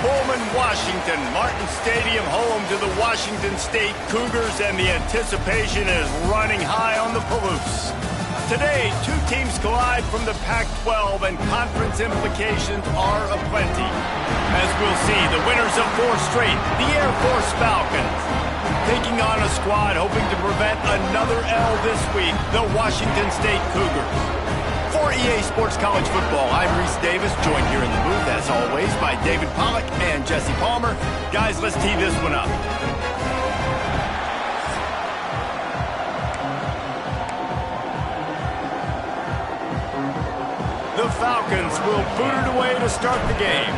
Pullman, Washington. Martin Stadium, home to the Washington State Cougars, and the anticipation is running high on the Palouse. Today, two teams collide from the Pac-12, and conference implications are aplenty. As we'll see, the winners of 4 straight, the Air Force Falcons, taking on a squad hoping to prevent another L this week, the Washington State Cougars. For EA Sports College Football, I'm Reese Davis, joined here in the booth, as always, by David Pollack and Jesse Palmer. Guys, let's tee this one up. The Falcons will boot it away to start the game.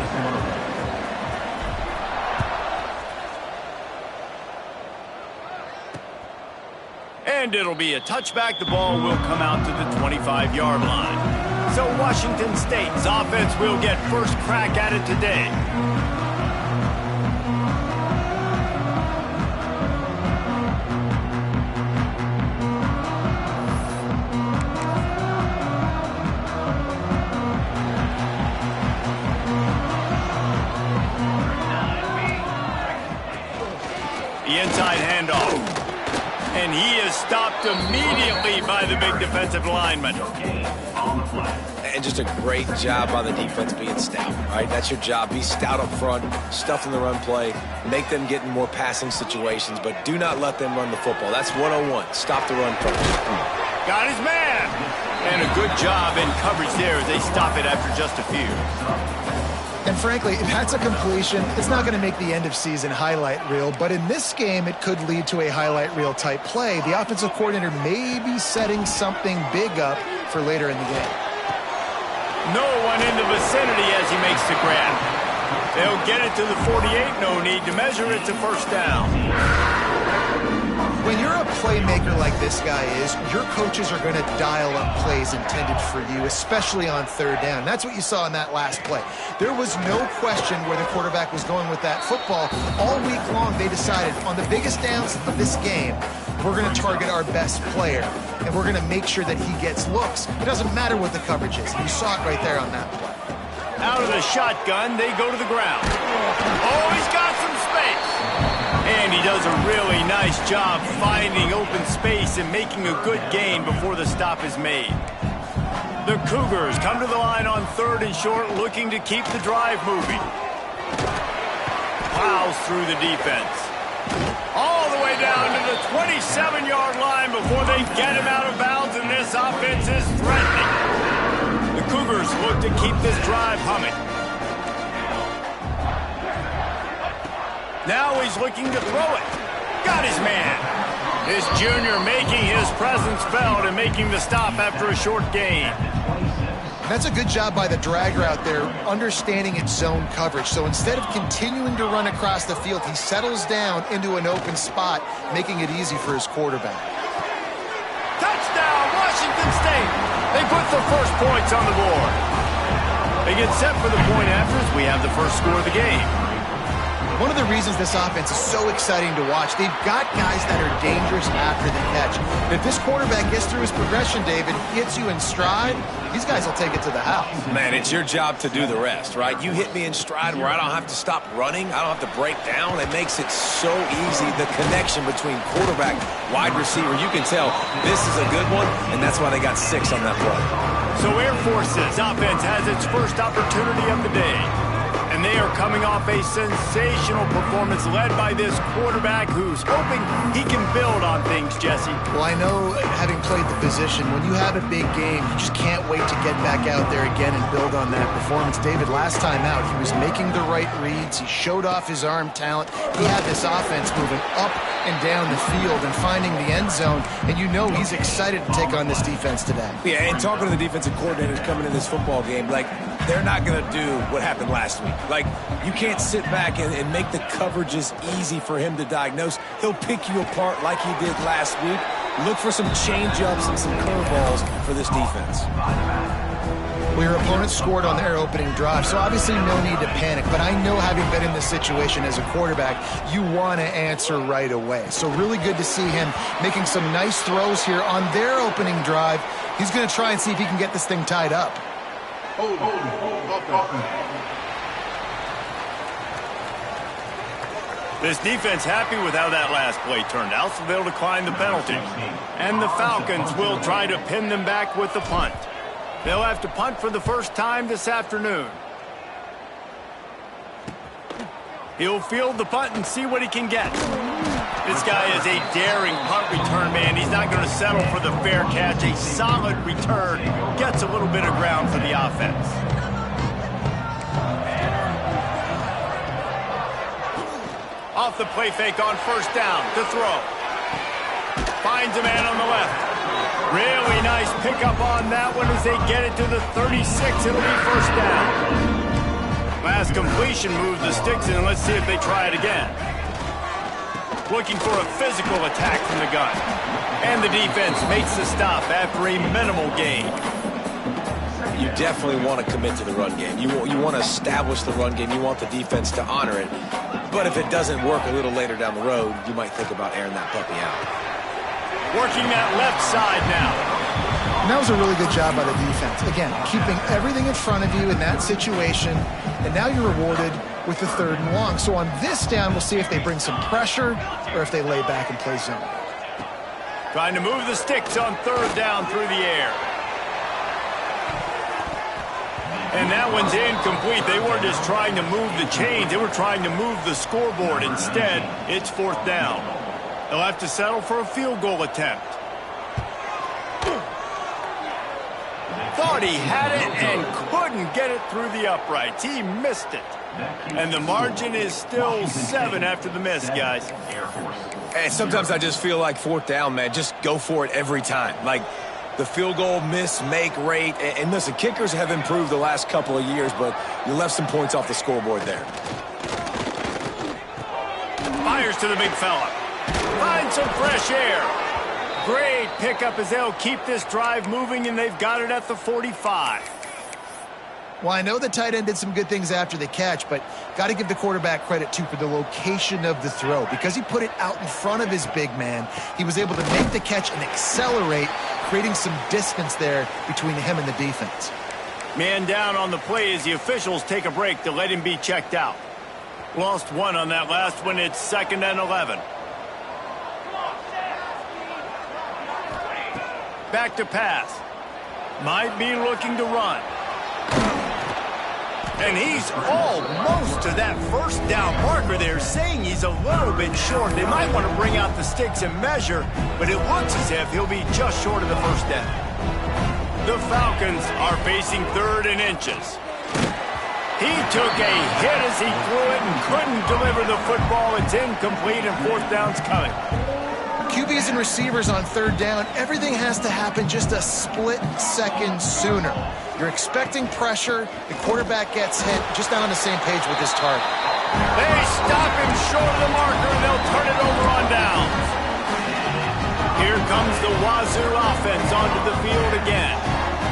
And it'll be a touchback. The ball will come out to the 25-yard line. So Washington State's offense will get first crack at it today. The inside handoff. And he is stopped immediately by the big defensive lineman. And just a great job by the defense being stout, right? That's your job. Be stout up front, stuff in the run play, make them get in more passing situations, but do not let them run the football. That's 101. Stop the run first. Got his man. And a good job in coverage there as they stop it after just a few. And frankly, if that's a completion, it's not going to make the end-of-season highlight reel. But in this game, it could lead to a highlight reel type play. The offensive coordinator may be setting something big up for later in the game. No one in the vicinity as he makes the grab. They'll get it to the 48. No need to measure it to first down. When you're a playmaker like this guy is, your coaches are going to dial up plays intended for you, especially on third down. That's what you saw in that last play. There was no question where the quarterback was going with that football. All week long, they decided on the biggest downs of this game, we're going to target our best player, and we're going to make sure that he gets looks. It doesn't matter what the coverage is. You saw it right there on that play. Out of the shotgun, they go to the ground. Oh, he's got some space. And he does a really nice job finding open space and making a good gain before the stop is made. The Cougars come to the line on 3rd and short, looking to keep the drive moving. Plows through the defense. All the way down to the 27-yard line before they get him out of bounds, and this offense is threatening. The Cougars look to keep this drive humming. Now he's looking to throw it. Got his man. This junior making his presence felt and making the stop after a short gain. That's a good job by the drag route there, understanding its zone coverage. So instead of continuing to run across the field, he settles down into an open spot, making it easy for his quarterback. Touchdown, Washington State. They put the first points on the board. They get set for the point after as we have the first score of the game. One of the reasons this offense is so exciting to watch, they've got guys that are dangerous after the catch. And if this quarterback gets through his progression, David, hits you in stride, these guys will take it to the house. Man, it's your job to do the rest, right? You hit me in stride where I don't have to stop running. I don't have to break down. It makes it so easy. The connection between quarterback, wide receiver, you can tell this is a good one, and that's why they got 6 on that play. So Air Force's offense has its first opportunity of the day. And they are coming off a sensational performance led by this quarterback who's hoping he can build on things, Jesse. Well, I know, having played the position, when you have a big game, you just can't wait to get back out there again and build on that performance. David, last time out, he was making the right reads. He showed off his arm talent. He had this offense moving up and down the field and finding the end zone. And you know he's excited to take on this defense today. Yeah, and talking to the defensive coordinators coming in this football game, like, they're not going to do what happened last week. Like, you can't sit back and make the coverages easy for him to diagnose. He'll pick you apart like he did last week. Look for some change-ups and some curveballs for this defense. Well, your opponent scored on their opening drive, so obviously no need to panic. But I know, having been in this situation as a quarterback, you want to answer right away. So really good to see him making some nice throws here on their opening drive. He's going to try and see if he can get this thing tied up. This defense happy with how that last play turned out, so they'll decline the penalty. And the Falcons will try to pin them back with the punt. They'll have to punt for the first time this afternoon. He'll field the punt and see what he can get. This guy is a daring punt return man. He's not going to settle for the fair catch. A solid return gets a little bit of ground for the offense. Off the play fake on first down to throw. Finds a man on the left. Really nice pickup on that one as they get it to the 36. It'll be first down. Last completion moves the sticks in. Let's see if they try it again. Looking for a physical attack from the gun. And the defense makes the stop after a minimal gain. You definitely want to commit to the run game. You want to establish the run game. You want the defense to honor it. But if it doesn't work a little later down the road, you might think about airing that puppy out. Working that left side now. And that was a really good job by the defense. Again, keeping everything in front of you in that situation. And now you're rewarded with the 3rd and long. So on this down, we'll see if they bring some pressure or if they lay back and play zone. Trying to move the sticks on 3rd down through the air. And that one's incomplete. They weren't just trying to move the chains. They were trying to move the scoreboard. Instead, it's 4th down. They'll have to settle for a field goal attempt. Thought he had it and couldn't get it through the uprights. He missed it. And the margin is still 7 after the miss, guys. Hey, sometimes I just feel like 4th down, man. Just go for it every time. Like, the field goal miss-make rate. And listen, kickers have improved the last couple of years, but you left some points off the scoreboard there. Fires to the big fella. Finds some fresh air. Great pickup as they'll keep this drive moving, and they've got it at the 45. Well, I know the tight end did some good things after the catch, but got to give the quarterback credit, too, for the location of the throw. Because he put it out in front of his big man, he was able to make the catch and accelerate, creating some distance there between him and the defense. Man down on the play as the officials take a break to let him be checked out. Lost 1 on that last one. It's 2nd and 11. Back to pass. Might be looking to run. And he's almost to that first down marker there, saying he's a little bit short. They might want to bring out the sticks and measure, but it looks as if he'll be just short of the first down. The Falcons are facing 3rd and inches. He took a hit as he threw it and couldn't deliver the football. It's incomplete and 4th down's coming. QBs and receivers on 3rd down, everything has to happen just a split second sooner. You're expecting pressure, the quarterback gets hit, just not on the same page with his target. They stop him short of the marker, and they'll turn it over on downs. Here comes the Wazoo offense onto the field again.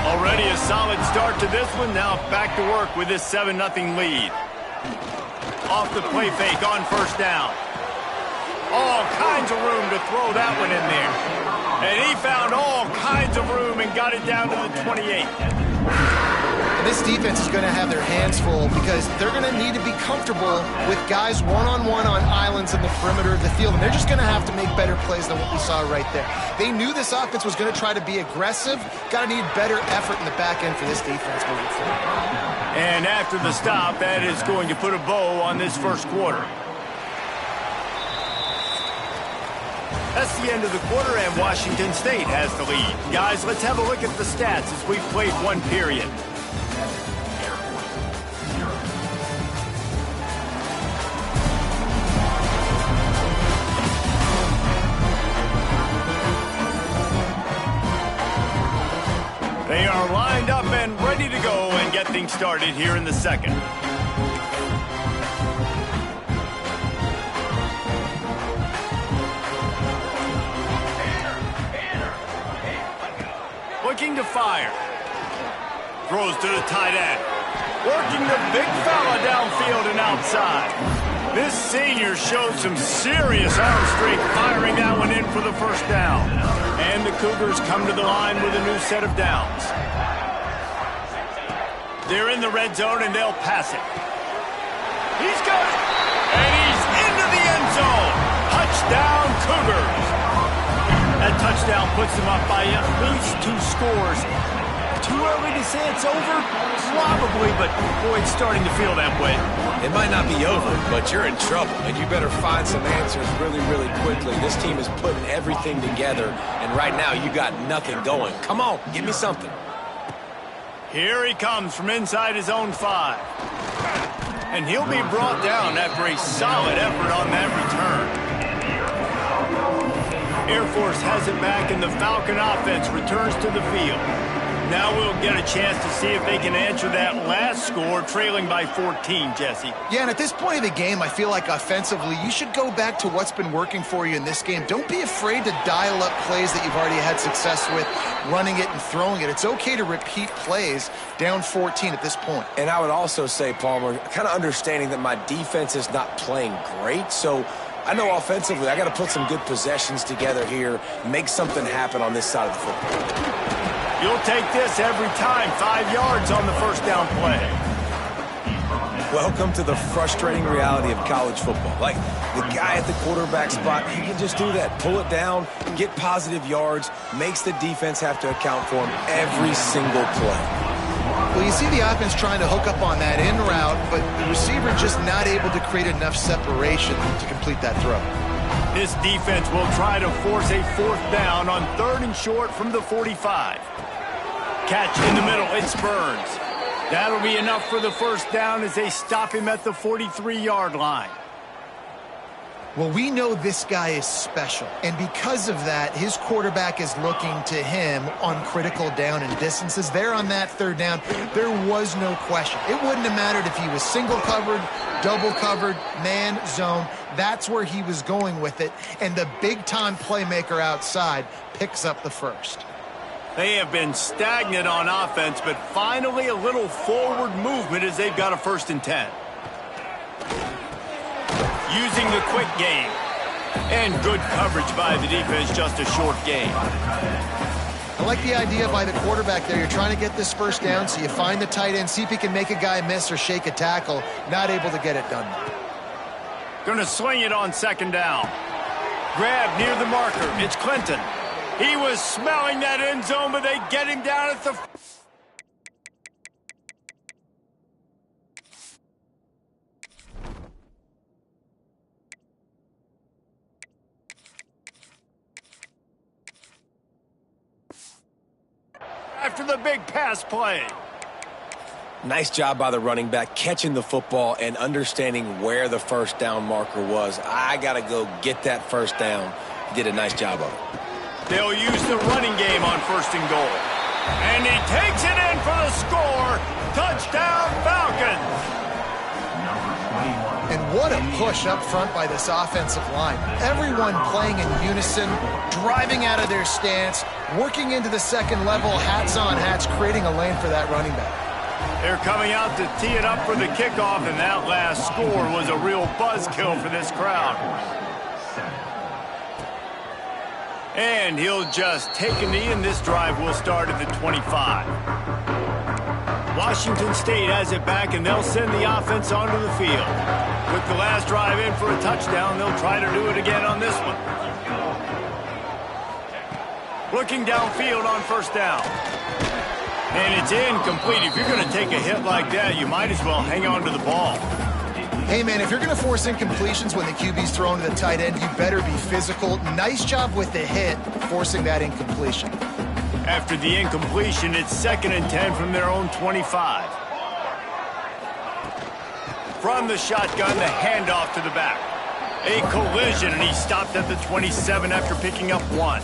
Already a solid start to this one, now back to work with this 7-0 lead. Off the play fake on first down. All kinds of room to throw that one in there. And he found all kinds of room and got it down to the 28. And this defense is going to have their hands full because they're going to need to be comfortable with guys one-on-one on islands in the perimeter of the field. And they're just going to have to make better plays than what we saw right there. They knew this offense was going to try to be aggressive. Got to need better effort in the back end for this defense moving forward. And after the stop, that is going to put a bow on this first quarter. That's the end of the quarter, and Washington State has the lead. Guys, let's have a look at the stats as we've played 1 period. They are lined up and ready to go and get things started here in the second. Looking to fire. Throws to the tight end. Working the big fella downfield and outside. This senior showed some serious arm strength firing that one in for the first down. And the Cougars come to the line with a new set of downs. They're in the red zone and they'll pass it. He's got it. And he's into the end touchdown puts them up by at least 2 scores. Too early to say it's over? Probably, but boy, it's starting to feel that way. It might not be over, but you're in trouble, and you better find some answers really, really quickly. This team is putting everything together, and right now you got nothing going. Come on, give me something. Here he comes from inside his own 5. And he'll be brought down after a solid effort on that return. Air Force has it back, and the Falcon offense returns to the field. Now we'll get a chance to see if they can answer that last score, trailing by 14, Jesse. Yeah, and at this point of the game, I feel like offensively, you should go back to what's been working for you in this game. Don't be afraid to dial up plays that you've already had success with, running it and throwing it. It's okay to repeat plays down 14 at this point. And I would also say, Palmer, kind of understanding that my defense is not playing great, so I know offensively I got to put some good possessions together here, make something happen on this side of the football. You'll take this every time. 5 yards on the first down play. Welcome to the frustrating reality of college football. Like, the guy at the quarterback spot, he can just do that. Pull it down, get positive yards, makes the defense have to account for him every single play. Well, you see the offense trying to hook up on that in route, but the receiver just not able to create enough separation to complete that throw. This defense will try to force a 4th down on 3rd and short from the 45. Catch in the middle, it's Burns. That'll be enough for the first down as they stop him at the 43-yard line. Well, we know this guy is special, and because of that, his quarterback is looking to him on critical down and distances. There on that 3rd down, there was no question. It wouldn't have mattered if he was single covered, double covered, man, zone. That's where he was going with it, and the big-time playmaker outside picks up the first. They have been stagnant on offense, but finally a little forward movement as they've got a 1st and 10. Using the quick game. And good coverage by the defense, just a short gain. I like the idea by the quarterback there. You're trying to get this first down, so you find the tight end, see if he can make a guy miss or shake a tackle. Not able to get it done. Gonna swing it on 2nd down. Grab near the marker. It's Clinton. He was smelling that end zone, but they get him down at the... after the big pass play. Nice job by the running back, catching the football and understanding where the 1st down marker was. I got to go get that 1st down. He did a nice job of it. They'll use the running game on 1st and goal. And he takes it in for the score. Touchdown, Falcons. And what a push up front by this offensive line. Everyone playing in unison, driving out of their stance, working into the 2nd level, hats on hats, creating a lane for that running back. They're coming out to tee it up for the kickoff, and that last score was a real buzzkill for this crowd. And he'll just take a knee, and this drive will start at the 25. Washington State has it back, and they'll send the offense onto the field. With the last drive in for a touchdown, they'll try to do it again on this one. Looking downfield on 1st down. And it's incomplete. If you're going to take a hit like that, you might as well hang on to the ball. Hey, man, if you're going to force incompletions when the QB's thrown to the tight end, you better be physical. Nice job with the hit, forcing that incompletion. After the incompletion, it's 2nd and 10 from their own 25. From the shotgun, the handoff to the back. A collision, and he stopped at the 27 after picking up 1.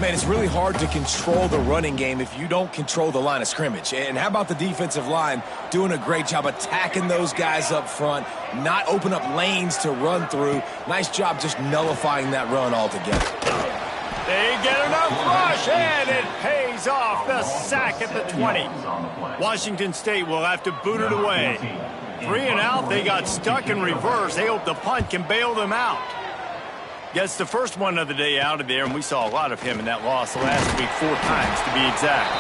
Man, it's really hard to control the running game if you don't control the line of scrimmage. And how about the defensive line doing a great job attacking those guys up front, not open up lanes to run through. Nice job just nullifying that run altogether. They get enough rush, and it pays off. The sack at the 20. Washington State will have to boot it away. 3 and out, they got stuck in reverse. They hope the punt can bail them out. Gets the first one of the day out of there, and we saw a lot of him in that loss last week, 4 times to be exact.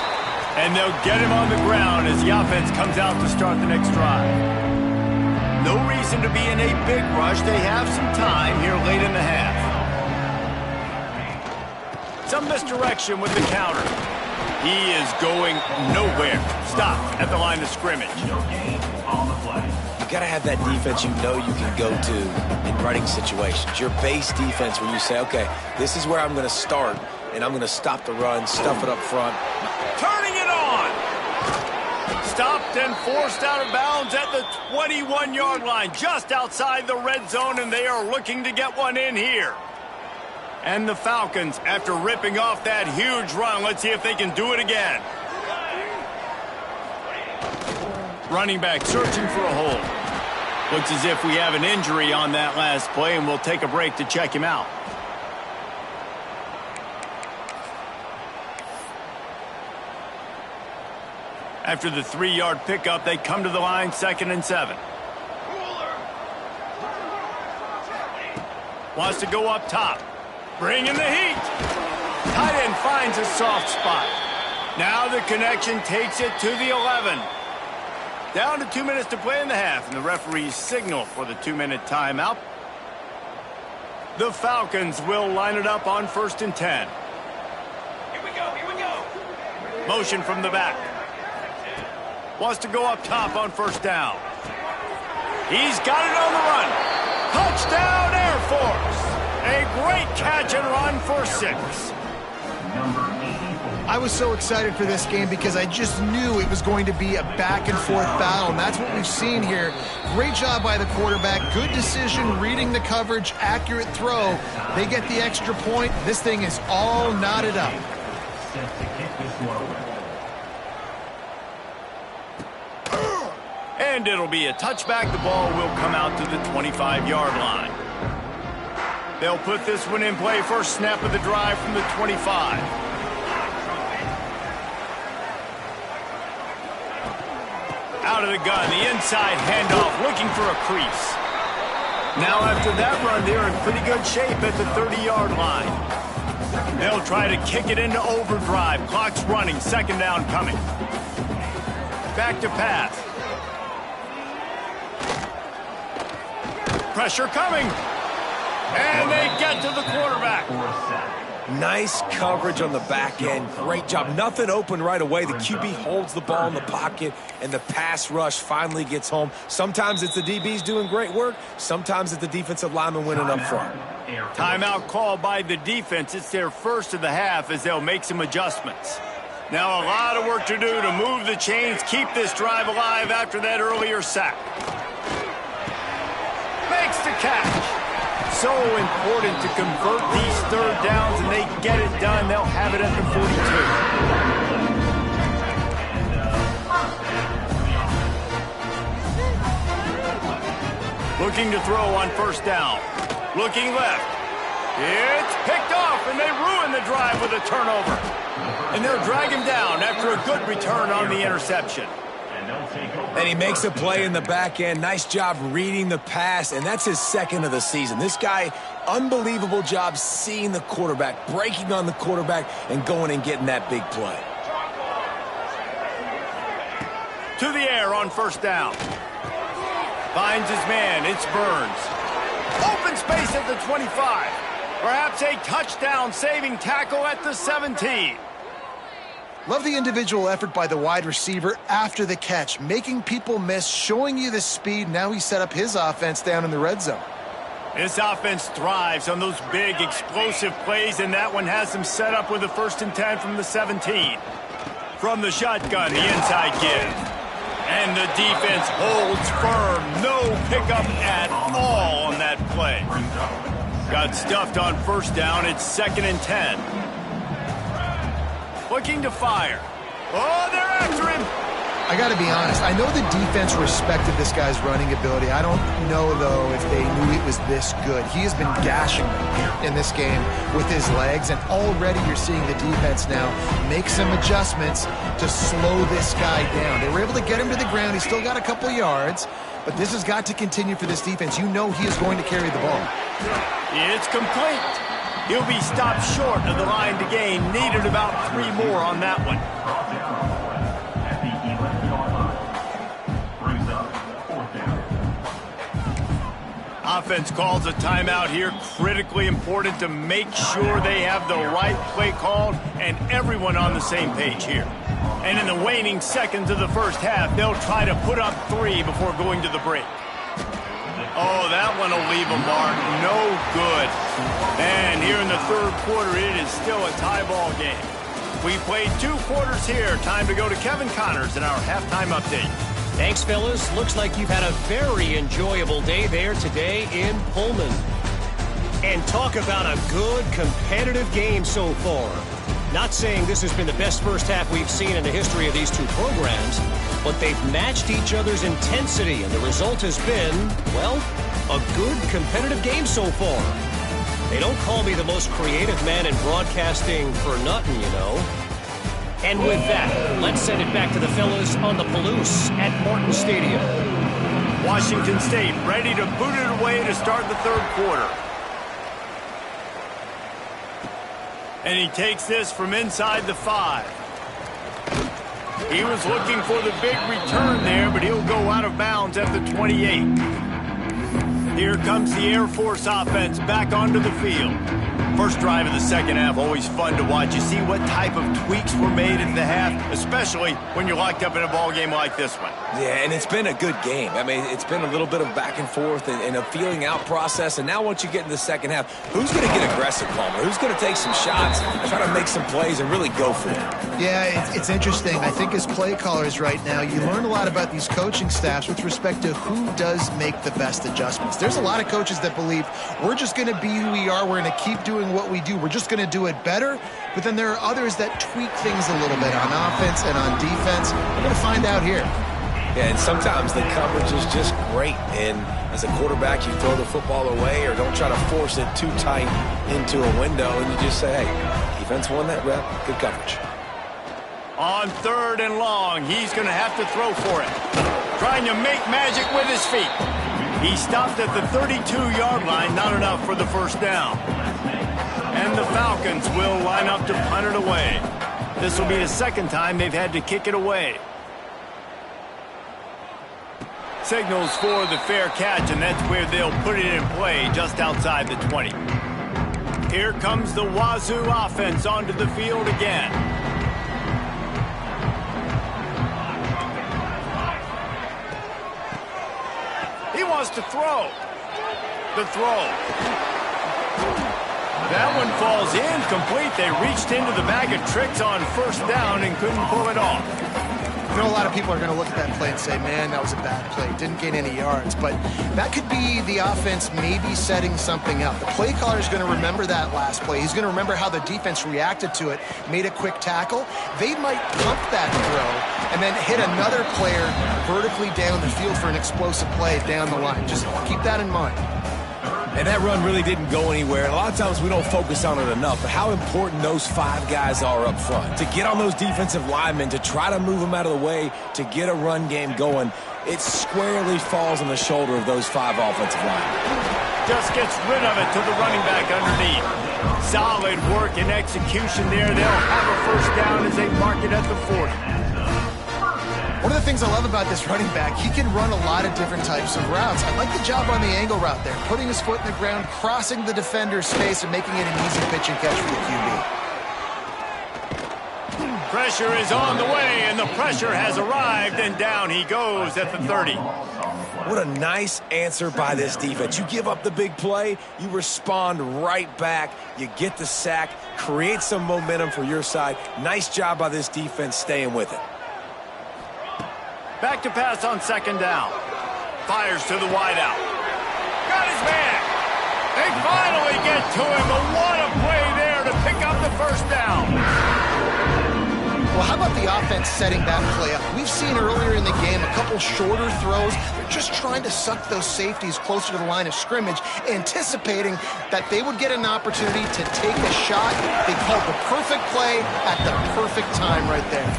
And they'll get him on the ground as the offense comes out to start the next drive. No reason to be in a big rush. They have some time here late in the half. some misdirection with the counter. He is going nowhere. Stop at the line of scrimmage. You got to have that defense you know you can go to in running situations. Your base defense where you say, okay, this is where I'm going to start, and I'm going to stop the run, stuff it up front. Turning it on. Stopped and forced out of bounds at the 21-yard line, just outside the red zone, and they are looking to get one in here. And the Falcons, after ripping off that huge run, let's see if they can do it again. Running back searching for a hole. Looks as if we have an injury on that last play, and we'll take a break to check him out. After the 3-yard pickup, they come to the line, 2nd and 7. Wants to go up top. Bringing the heat. Tight end finds a soft spot. Now the connection takes it to the 11. Down to 2 minutes to play in the half, and the referees signal for the 2-minute timeout. The Falcons will line it up on 1st and 10. Here we go. Motion from the back. Wants to go up top on 1st down. He's got it on the run. Touchdown, Air Force. A great catch and run for 6. I was so excited for this game because I just knew it was going to be a back-and-forth battle, and that's what we've seen here. Great job by the quarterback. Good decision, reading the coverage, accurate throw. They get the extra point. This thing is all knotted up. And it'll be a touchback. The ball will come out to the 25-yard line. They'll put this one in play. First snap of the drive from the 25. Out of the gun, the inside handoff, looking for a crease. Now after that run, they're in pretty good shape at the 30-yard line. They'll try to kick it into overdrive. Clock's running, 2nd down coming. Back to pass. Pressure coming. And they get to the quarterback. Nice coverage on the back end. Great job. Nothing open right away. The QB holds the ball in the pocket, and the pass rush finally gets home. Sometimes it's the DBs doing great work. Sometimes it's the defensive lineman winning up front. Timeout called by the defense. It's their first of the half as they'll make some adjustments. Now a lot of work to do to move the chains, keep this drive alive after that earlier sack. Makes the catch. So important to convert these 3rd downs, and they get it done. They'll have it at the 42. Looking to throw on 1st down. Looking left. It's picked off, and they ruin the drive with a turnover. And they'll drag him down after a good return on the interception. And he makes a play in the back end. Nice job reading the pass, and that's his 2nd of the season. This guy, unbelievable job seeing the quarterback, breaking on the quarterback, and going and getting that big play. To the air on 1st down. Finds his man. It's Burns. Open space at the 25. Perhaps a touchdown-saving tackle at the 17. Love the individual effort by the wide receiver after the catch, making people miss, showing you the speed. Now he set up his offense down in the red zone. This offense thrives on those big, explosive plays, and that one has them set up with a 1st and 10 from the 17. From the shotgun, the inside give. And the defense holds firm. No pickup at all on that play. Got stuffed on 1st down. It's 2nd and 10. Looking to fire. Oh, they're after him. I got to be honest. I know the defense respected this guy's running ability. I don't know, though, if they knew it was this good. He has been gashing them in this game with his legs, and already you're seeing the defense now make some adjustments to slow this guy down. They were able to get him to the ground. He's still got a couple yards, but this has got to continue for this defense. You know he is going to carry the ball. It's complete. He'll be stopped short of the line to gain. Needed about 3 more on that one. Offense calls a timeout here. Critically important to make sure they have the right play called and everyone on the same page here. And in the waning seconds of the first half, they'll try to put up 3 before going to the break. Oh, that one will leave a mark. No good. And here in the third quarter, it is still a tie ball game. We played 2 quarters here. Time to go to Kevin Connors in our halftime update. Thanks, fellas. Looks like you've had a very enjoyable day there today in Pullman. And talk about a good competitive game so far. Not saying this has been the best first half we've seen in the history of these 2 programs, but they've matched each other's intensity, and the result has been, well, a good competitive game so far. They don't call me the most creative man in broadcasting for nothing, you know. And with that, let's send it back to the fellas on the Palouse at Martin Stadium. Washington State ready to boot it away to start the third quarter. And he takes this from inside the 5. He was looking for the big return there, but he'll go out of bounds at the 28. Here comes the Air Force offense back onto the field. First drive of the second half, always fun to watch. You see what type of tweaks were made in the half, especially when you're locked up in a ball game like this one. Yeah, and it's been a good game. I mean, it's been a little bit of back and forth and a feeling out process. And now once you get in the second half, who's going to get aggressive, Palmer? Who's going to take some shots, try to make some plays, and really go for it? Yeah, it's interesting. I think as play callers right now, you learn a lot about these coaching staffs with respect to who does make the best adjustments. There's a lot of coaches that believe we're just going to be who we are. We're going to keep doing what we do. We're just going to do it better. But then there are others that tweak things a little bit on offense and on defense. We're going to find out here. Yeah, and sometimes the coverage is just great. And as a quarterback, you throw the football away or don't try to force it too tight into a window. And you just say, hey, defense won that rep. Good coverage. On 3rd and long, he's going to have to throw for it. Trying to make magic with his feet. He stopped at the 32-yard line, not enough for the first down. And the Falcons will line up to punt it away. This will be the second time they've had to kick it away. Signals for the fair catch, and that's where they'll put it in play, just outside the 20. Here comes the Wazoo offense onto the field again. He wants to throw. The throw. That one falls incomplete. They reached into the bag of tricks on first down and couldn't pull it off. I know a lot of people are going to look at that play and say, man, that was a bad play. Didn't gain any yards. But that could be the offense maybe setting something up. The play caller is going to remember that last play. He's going to remember how the defense reacted to it, made a quick tackle. They might pump that throw and then hit another player vertically down the field for an explosive play down the line. Just keep that in mind. And that run really didn't go anywhere. And a lot of times we don't focus on it enough, but how important those 5 guys are up front. To get on those defensive linemen, to try to move them out of the way, to get a run game going, it squarely falls on the shoulder of those 5 offensive linemen. Just gets rid of it to the running back underneath. Solid work and execution there. They'll have a first down as they mark it at the 40. One of the things I love about this running back, he can run a lot of different types of routes. I like the job on the angle route there, putting his foot in the ground, crossing the defender's space, and making it an easy pitch and catch for the QB. Pressure is on the way, and the pressure has arrived, and down he goes at the 30. What a nice answer by this defense. You give up the big play, you respond right back, you get the sack, create some momentum for your side. Nice job by this defense staying with it. Back to pass on second down. Fires to the wideout. Got his man. They finally get to him, but what a play there to pick up the first down. Well, how about the offense setting that play up? We've seen earlier in the game a couple shorter throws. They're just trying to suck those safeties closer to the line of scrimmage, anticipating that they would get an opportunity to take a shot. They called the perfect play at the perfect time right there.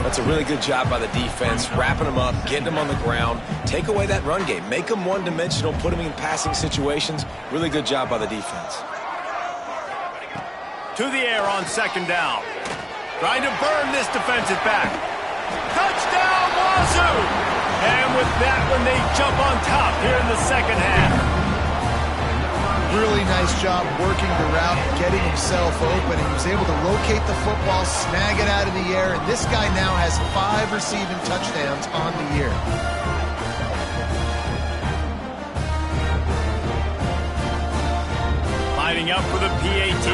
That's a really good job by the defense, wrapping them up, getting them on the ground, take away that run game, make them one-dimensional, put them in passing situations. Really good job by the defense. To the air on second down. Trying to burn this defensive back. Touchdown, Wazoo! And with that one, they jump on top here in the second half. Really nice job working the route, getting himself open, and he was able to locate the football, snag it out of the air, and this guy now has 5 receiving touchdowns on the year. Lining up for the PAT.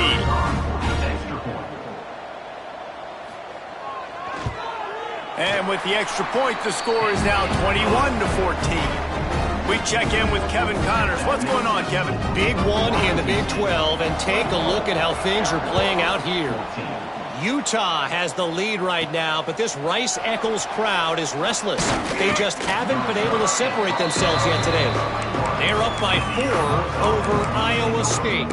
And with the extra point, the score is now 21-14. We check in with Kevin Connors. What's going on, Kevin? Big one in the Big 12, and take a look at how things are playing out here. Utah has the lead right now, but this Rice-Eccles crowd is restless. They just haven't been able to separate themselves yet today. They're up by 4 over Iowa State.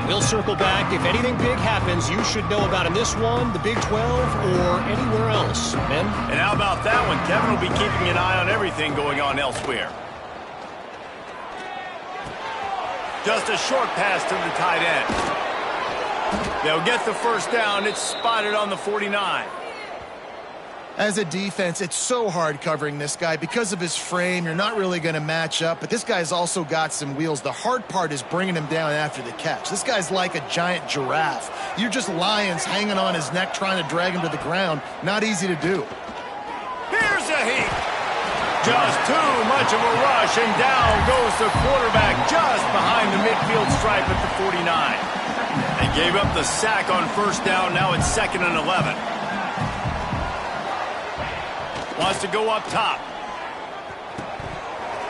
We'll circle back. If anything big happens, you should know about in this one, the Big 12, or anywhere else. Ben? And how about that one? Kevin will be keeping an eye on everything going on elsewhere. Just a short pass to the tight end. They'll get the first down. It's spotted on the 49. As a defense, it's so hard covering this guy. Because of his frame, you're not really going to match up, but this guy's also got some wheels. The hard part is bringing him down after the catch. This guy's like a giant giraffe. You're just lions hanging on his neck trying to drag him to the ground. Not easy to do. Here's a heat. Just too much of a rush, and down goes the quarterback just behind the midfield stripe at the 49. They gave up the sack on first down. Now it's 2nd and 11. Wants to go up top.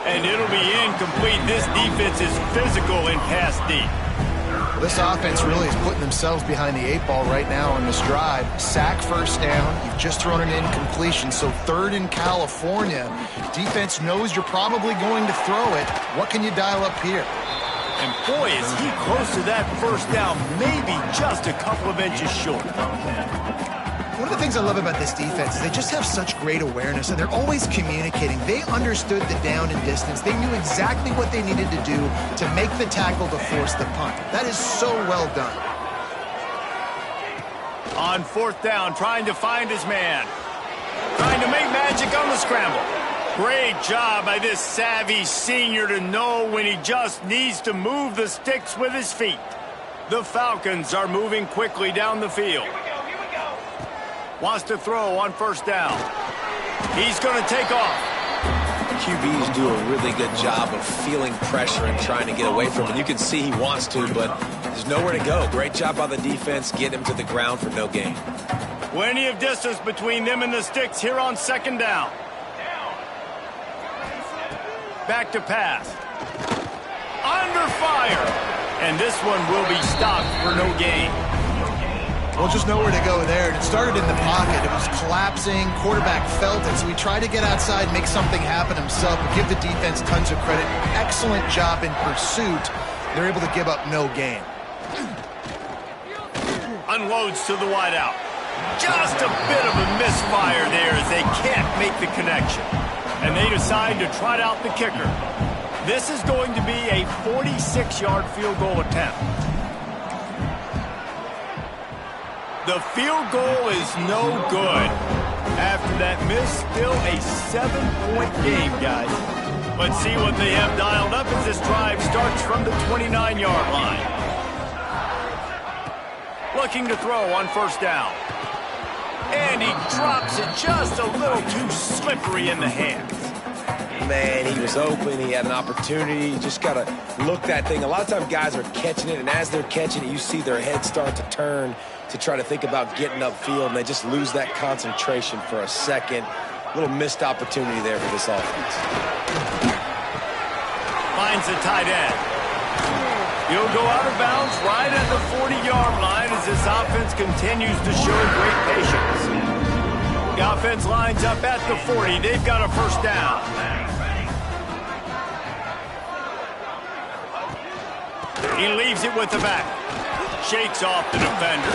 And it'll be incomplete. This defense is physical in pass deep. This offense really is putting themselves behind the 8 ball right now on this drive. Sack first down. You've just thrown an incompletion, so 3rd in California. Defense knows you're probably going to throw it. What can you dial up here? And boy, is he close to that first down, maybe just a couple of inches short. One of the things I love about this defense is they just have such great awareness, and they're always communicating. They understood the down and distance. They knew exactly what they needed to do to make the tackle to force the punt. That is so well done. On 4th down, trying to find his man. Trying to make magic on the scramble. Great job by this savvy senior to know when he just needs to move the sticks with his feet. The Falcons are moving quickly down the field. Wants to throw on first down. He's going to take off. QBs do a really good job of feeling pressure and trying to get away from it. You can see he wants to, but there's nowhere to go. Great job by the defense, getting him to the ground for no gain. Plenty of distance between them and the sticks here on 2nd down. Back to pass. Under fire. And this one will be stopped for no gain. Well, just nowhere to go there. It started in the pocket. It was collapsing. Quarterback felt it, so he tried to get outside, make something happen himself, but give the defense tons of credit. Excellent job in pursuit. They're able to give up no gain. Unloads to the wideout. Just a bit of a misfire there as they can't make the connection. And they decide to trot out the kicker. This is going to be a 46-yard field goal attempt. The field goal is no good. After that miss, still a 7-point game, guys. Let's see what they have dialed up as this drive starts from the 29-yard line. Looking to throw on first down. And he drops it just a little too slippery in the hands. Man, he was open. He had an opportunity. You just got to look that thing. A lot of times guys are catching it, and as they're catching it, you see their head start to turn to try to think about getting upfield, and they just lose that concentration for a second. A little missed opportunity there for this offense. Finds the tight end. He'll go out of bounds right at the 40-yard line as this offense continues to show great patience. The offense lines up at the 40. They've got a first down. He leaves it with the back. Shakes off the defender.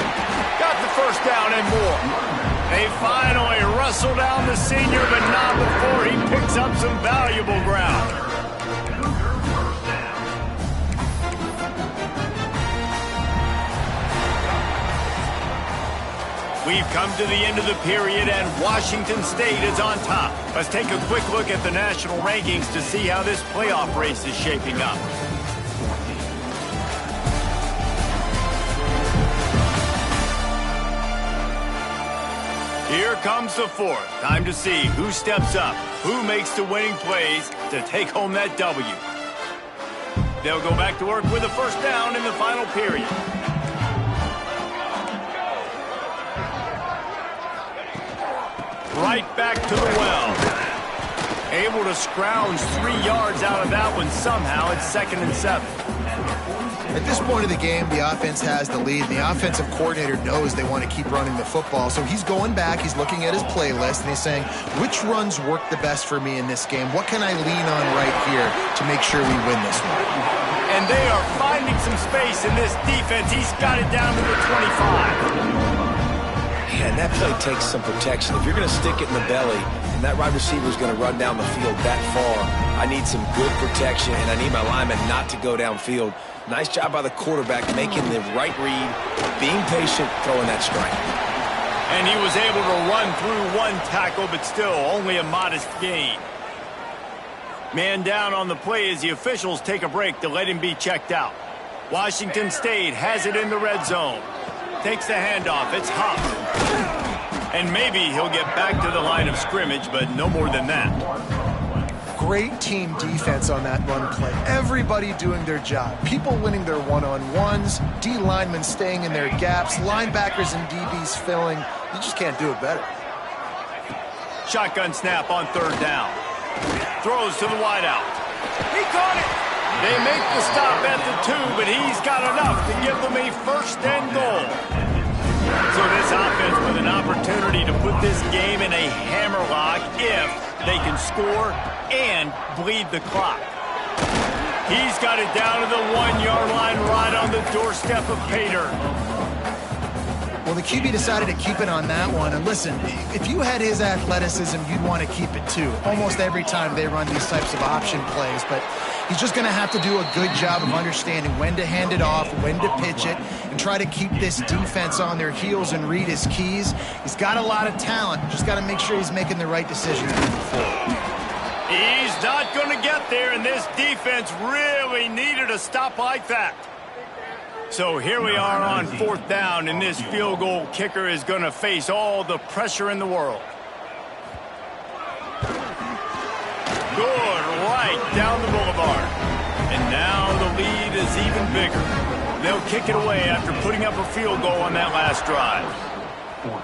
Got the first down and more. They finally wrestle down the senior, but not before he picks up some valuable ground. We've come to the end of the period, and Washington State is on top. Let's take a quick look at the national rankings to see how this playoff race is shaping up. Here comes the fourth. Time to see who steps up, who makes the winning plays to take home that W. They'll go back to work with a first down in the final period. Right back to the well. Able to scrounge 3 yards out of that one somehow. It's 2nd and 7. At this point of the game, the offense has the lead, and the offensive coordinator knows they want to keep running the football. So he's going back, he's looking at his playlist, and he's saying, which runs work the best for me in this game? What can I lean on right here to make sure we win this one? And they are finding some space in this defense. He's got it down to the 25. Yeah, and that play takes some protection. If you're going to stick it in the belly, and that wide receiver is going to run down the field that far, I need some good protection, and I need my lineman not to go downfield. Nice job by the quarterback making the right read, being patient, throwing that strike. And he was able to run through one tackle, but still only a modest gain. Man down on the play as the officials take a break to let him be checked out. Washington State has it in the red zone. Takes the handoff. It's Huff. And maybe he'll get back to the line of scrimmage, but no more than that. Great team defense on that run play. Everybody doing their job. People winning their one-on-ones, D linemen staying in their gaps, linebackers and DBs filling. You just can't do it better. Shotgun snap on 3rd down. Throws to the wideout. He caught it. They make the stop at the 2, but he's got enough to give them a 1st and goal. So this offense with an opportunity to put this game in a hammerlock if they can score and bleed the clock. He's got it down to the 1-yard line right on the doorstep of Pater. Well, the QB decided to keep it on that one. And listen, if you had his athleticism, you'd want to keep it too. Almost every time they run these types of option plays. But he's just going to have to do a good job of understanding when to hand it off, when to pitch it, and try to keep this defense on their heels and read his keys. He's got a lot of talent. Just got to make sure he's making the right decisions moving forward. He's not going to get there, and this defense really needed a stop like that. So here we are on 4th down, and this field goal kicker is going to face all the pressure in the world. Good, right down the boulevard. And now the lead is even bigger. They'll kick it away after putting up a field goal on that last drive.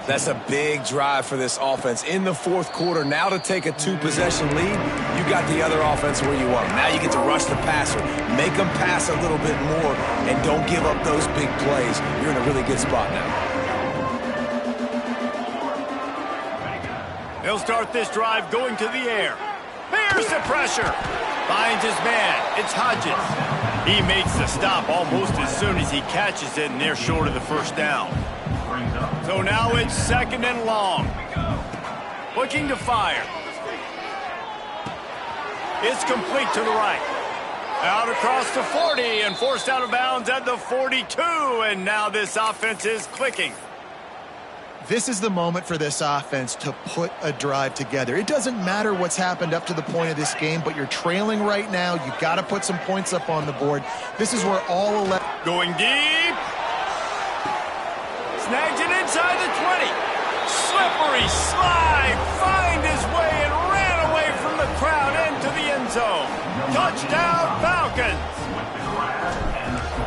That's a big drive for this offense in the 4th quarter. Now to take a 2-possession lead, you got the other offense where you want them. Now you get to rush the passer, make them pass a little bit more, and don't give up those big plays. You're in a really good spot now. They'll start this drive going to the air. Bears the pressure. Finds his man. It's Hodges. He makes the stop almost as soon as he catches it, and they're short of the 1st down. So now it's 2nd and long. Looking to fire. It's complete to the right. Out across the 40 and forced out of bounds at the 42. And now this offense is clicking. This is the moment for this offense to put a drive together. It doesn't matter what's happened up to the point of this game, but you're trailing right now. You've got to put some points up on the board. This is where all 11... Going deep. Snags it inside the 20. Slippery slide. Find his way and ran away from the crowd into the end zone. Touchdown, Falcons.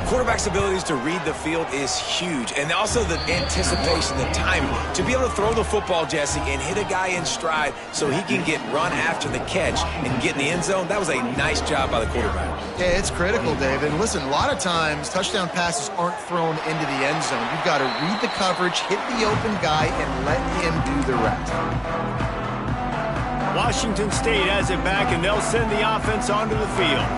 Quarterback's abilities to read the field is huge, and also the anticipation, the timing. To be able to throw the football, Jesse, and hit a guy in stride so he can get run after the catch and get in the end zone, that was a nice job by the quarterback. Yeah, it's critical, Dave. And listen, a lot of times touchdown passes aren't thrown into the end zone. You've got to read the coverage, hit the open guy, and let him do the rest. Washington State has it back, and they'll send the offense onto the field.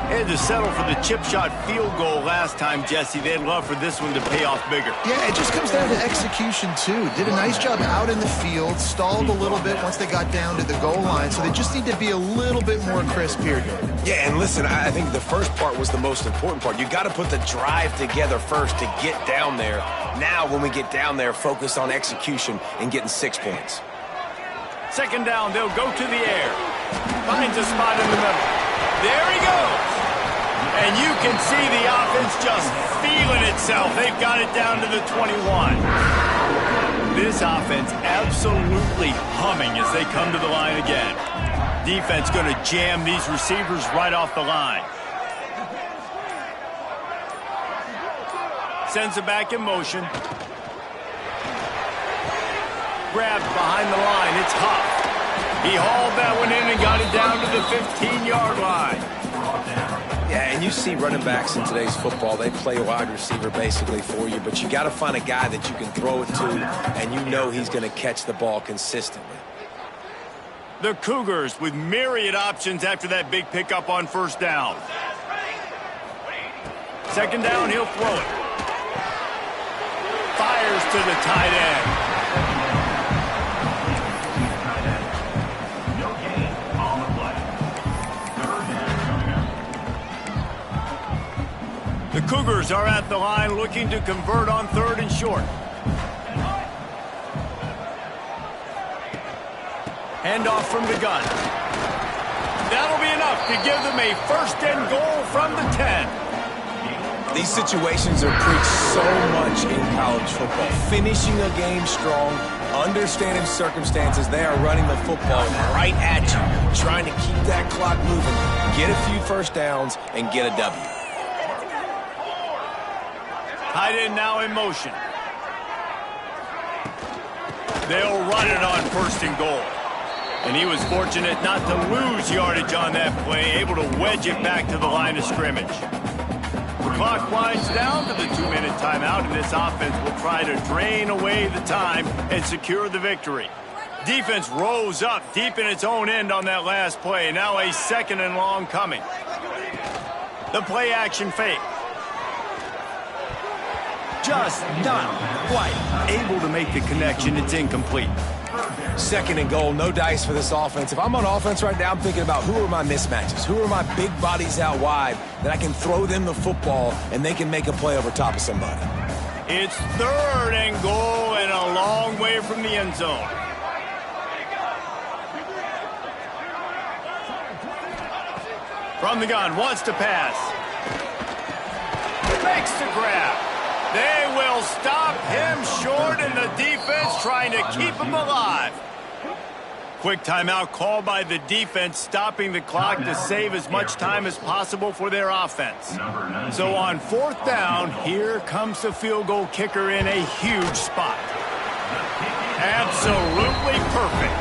They had to settle for the chip shot field goal last time, Jesse. They'd love for this one to pay off bigger. Yeah, it just comes down to execution, too. Did a nice job out in the field, stalled a little bit once they got down to the goal line, so they just need to be a little bit more crisp here. Yeah, and listen, I think the first part was the most important part. You got to put the drive together first to get down there. Now, when we get down there, focus on execution and getting 6 points. 2nd down, they'll go to the air. Finds a spot in the middle. There he goes. And you can see the offense just feeling itself. They've got it down to the 21. This offense absolutely humming as they come to the line again. Defense going to jam these receivers right off the line. Sends it back in motion. Grabbed behind the line. It's Huff. He hauled that one in and got it down to the 15-yard line. Yeah, and you see running backs in today's football, they play wide receiver basically for you, but you got to find a guy that you can throw it to, and you know he's going to catch the ball consistently. The Cougars with myriad options after that big pickup on first down. Second down, he'll throw it. Fires to the tight end. The Cougars are at the line looking to convert on third and short. Handoff from the gun. That'll be enough to give them a first and goal from the 10. These situations are preached so much in college football. Finishing a game strong, understanding circumstances. They are running the football right at you, trying to keep that clock moving, get a few first downs, and get a W. Tight end now in motion. They'll run it on first and goal. And he was fortunate not to lose yardage on that play, able to wedge it back to the line of scrimmage. The clock winds down to the 2-minute timeout, and this offense will try to drain away the time and secure the victory. Defense rose up deep in its own end on that last play. Now a second and long coming. The play action fake. Just not quite able to make the connection. It's incomplete. Second and goal, no dice for this offense. If I'm on offense right now, I'm thinking about who are my mismatches? Who are my big bodies out wide that I can throw them the football and they can make a play over top of somebody? It's third and goal and a long way from the end zone. From the gun, wants to pass. Makes the grab. They will stop him short, and the defense trying to keep him alive. Quick timeout called by the defense, stopping the clock to save as much time as possible for their offense. So on fourth down, here comes the field goal kicker in a huge spot. Absolutely perfect.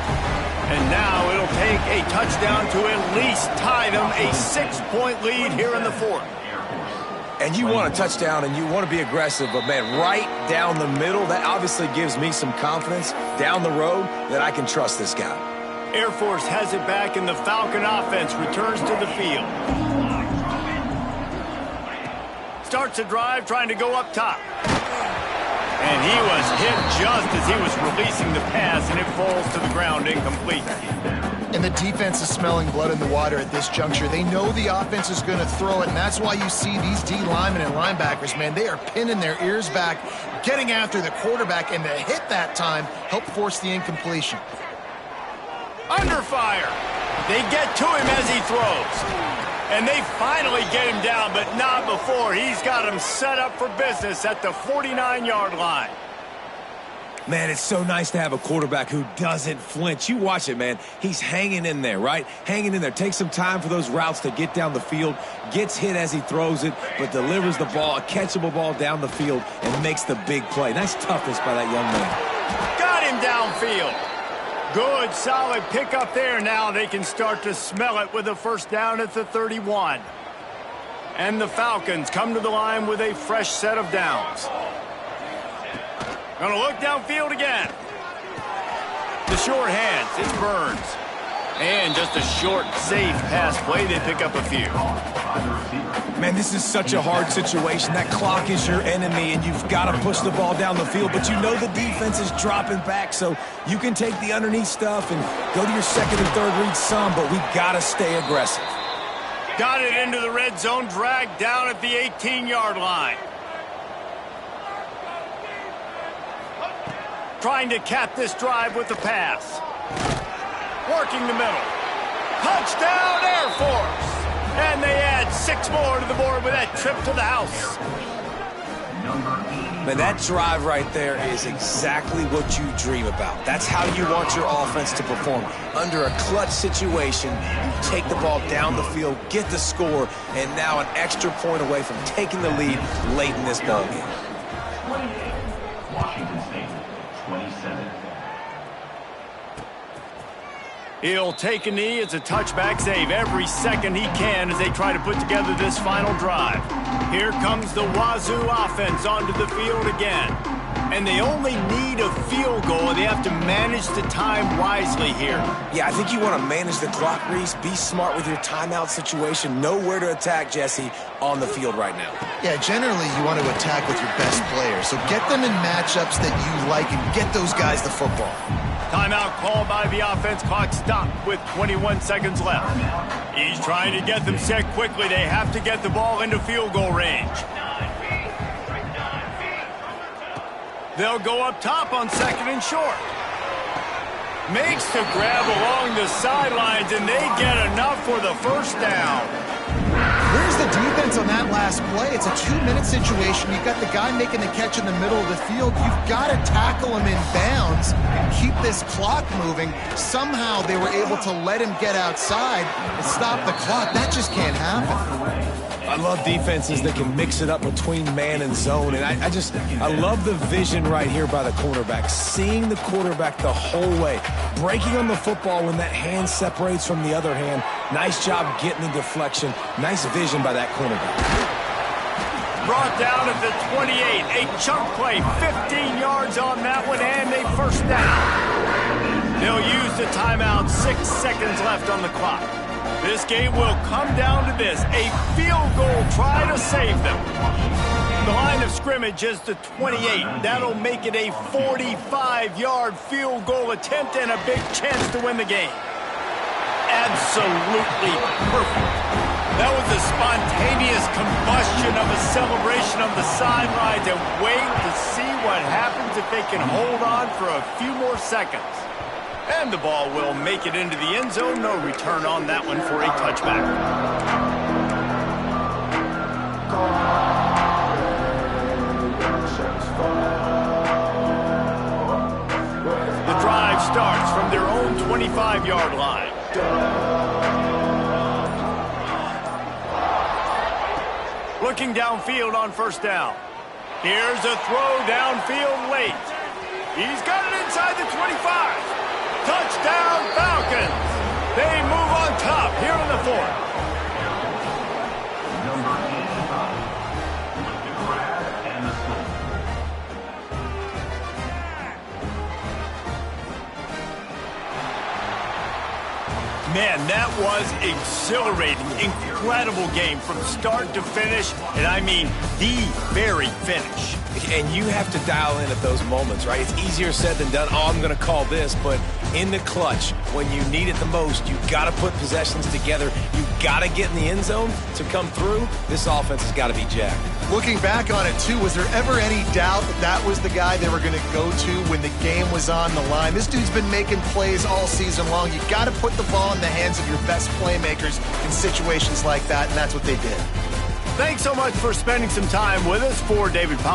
And now it'll take a touchdown to at least tie them a 6-point lead here in the fourth. And you want a touchdown and you want to be aggressive, but man, right down the middle, that obviously gives me some confidence down the road that I can trust this guy. Air Force has it back and the Falcon offense returns to the field. Starts a drive trying to go up top. And he was hit just as he was releasing the pass, and it falls to the ground incomplete. And the defense is smelling blood in the water at this juncture. They know the offense is going to throw it, and that's why you see these D linemen and linebackers, man, they are pinning their ears back, getting after the quarterback, and the hit that time helped force the incompletion. Under fire. They get to him as he throws. And they finally get him down, but not before. He's got him set up for business at the 49-yard line. Man, it's so nice to have a quarterback who doesn't flinch. You watch it, man. He's hanging in there, right? Hanging in there. Takes some time for those routes to get down the field. Gets hit as he throws it, but delivers the ball, a catchable ball down the field, and makes the big play. Nice toughness by that young man. Got him downfield. Good, solid pickup there. Now they can start to smell it with a first down at the 31. And the Falcons come to the line with a fresh set of downs. Gonna look downfield again. The short hands, it's Burns. And just a short, safe pass play. They pick up a few. Man, this is such a hard situation. That clock is your enemy, and you've got to push the ball down the field. But you know the defense is dropping back, so you can take the underneath stuff and go to your second and third read some, but we've got to stay aggressive. Got it into the red zone, dragged down at the 18-yard line. Trying to cap this drive with the pass. Working the middle. Touchdown, Air Force! And they add 6 more to the board with that trip to the house. Man, that drive right there is exactly what you dream about. That's how you want your offense to perform. Under a clutch situation, you take the ball down the field, get the score, and now an extra point away from taking the lead late in this ball game. 28, Washington State, 27. He'll take a knee. It's a touchback save every second he can as they try to put together this final drive. Here comes the Wazoo offense onto the field again. And they only need a field goal. They have to manage the time wisely here. Yeah, I think you want to manage the clock, Reese. Be smart with your timeout situation. Know where to attack, Jesse, on the field right now. Yeah, generally you want to attack with your best players. So get them in matchups that you like and get those guys the football. Timeout called by the offense. Clock stopped with 21 seconds left. He's trying to get them set quickly. They have to get the ball into field goal range. They'll go up top on second and short. Makes the grab along the sidelines, and they get enough for the first down. Where's the defense on that last play? It's a 2-minute situation. You've got the guy making the catch in the middle of the field. You've got to tackle him in bounds and keep this clock moving. Somehow they were able to let him get outside and stop the clock. That just can't happen. I love defenses that can mix it up between man and zone, and I love the vision right here by the cornerback, seeing the quarterback the whole way, breaking on the football when that hand separates from the other hand. Nice job getting the deflection. Nice vision by that cornerback. Brought down at the 28, a chunk play, 15 yards on that one, and a first down. They'll use the timeout, 6 seconds left on the clock. This game will come down to this, a field goal try to save them. The line of scrimmage is the 28. That'll make it a 45-yard field goal attempt and a big chance to win the game. Absolutely perfect. That was a spontaneous combustion of a celebration on the sidelines, and wait to see what happens if they can hold on for a few more seconds. And the ball will make it into the end zone. No return on that one for a touchback. The drive starts from their own 25-yard line. Looking downfield on first down. Here's a throw downfield late. He's got it inside the 25. Touchdown, Falcons! They move on top here in the fourth. Number 85, with the grab and the score. Man, that was exhilarating, incredible game from start to finish, and I mean the very finish. And you have to dial in at those moments, right? It's easier said than done. Oh, I'm going to call this, but in the clutch, when you need it the most, you got to put possessions together. You got to get in the end zone to come through. This offense has got to be jacked. Looking back on it, too, was there ever any doubt that that was the guy they were going to go to when the game was on the line? This dude's been making plays all season long. You got to put the ball in the hands of your best playmakers in situations like that, and that's what they did. Thanks so much for spending some time with us. For David Powell